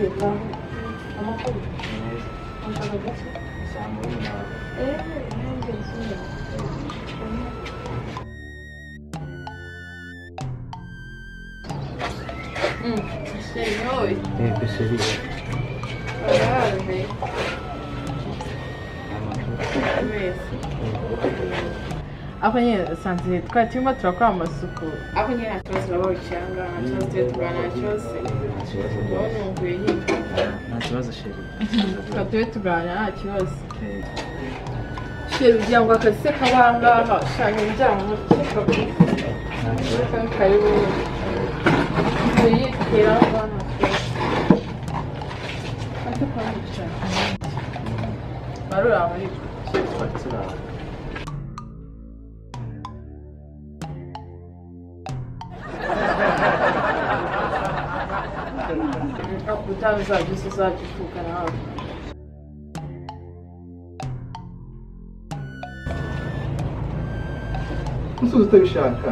Yego. Amakuru. Ashaka gake. Nanjye nsinda. Noi. Che seria. Guarda. Aho nyine sanze twari turimo turakora amasuku aho nyine nta kibazo uraba wicanga nta kibazo turi tuganira cyose ubona umvuye yinjira Nta kibazo sheri. tukaba turi tuganira nta kibazo sheri ugira ngo akazi se kaba aha ngaha shanya imiryango Nta kibazo. karibu tuyitera aho ngaha nta kibazo ate kwa mwicara barura muri Fatura. Akutana uzajya uza uzajya uvuga nawe musozi utabishaka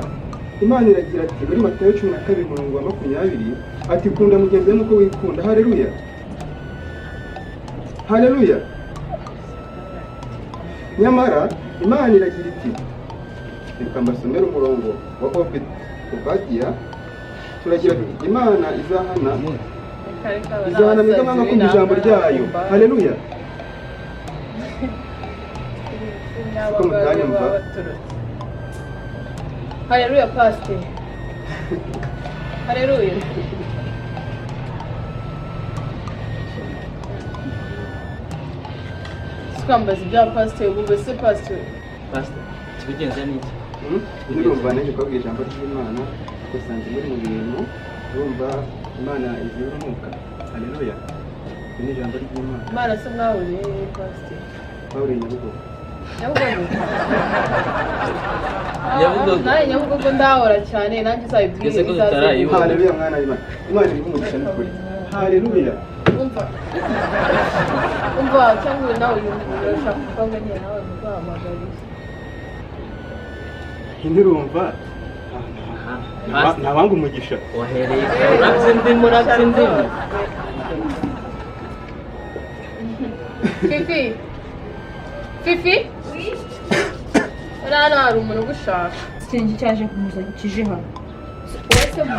Imana iragira ati muri Matayo 12:20 ati kunda mugenzi wawe nuko wikunda. Haleluya, haleluya. Nyamara Imana iragira iti, reka mbasomere umurongo wa Gufata, turagira ati Imana izahana mwebwe mwanga kumva ijambo ryayo. Haleluya. Siko mutanyumva. Haleluya pastor. Haleluya. Sikambaza ibya pastor ubwo se pastor. Pastor, tubigenza niki? Nirumva naje kubwira ijambo ry'Imana gusanze muri mu bintu urumva Imana izirumuka. Haleluya. Ni ijambo ry'Imana. Imana se mwahuriye pastor. Pawulo Nyabugogo. Nyabugogo. Nawe Nyabugogo ndahora cyane nanjye uzayibwire Haleluya mwana w'Imana. Imana iri umugisha n'ukuri. Haleluya. Umva cyangwa nawe urashaka kuvuga nyine nawe muzahamagariye. Ntirumva. Ntabanga umugisha. Wahereye uratsindimu. Fifi. Fifi? Urana hari umuntu ugushaka. Sinzi cyaje kumuza kije hano. Wese mu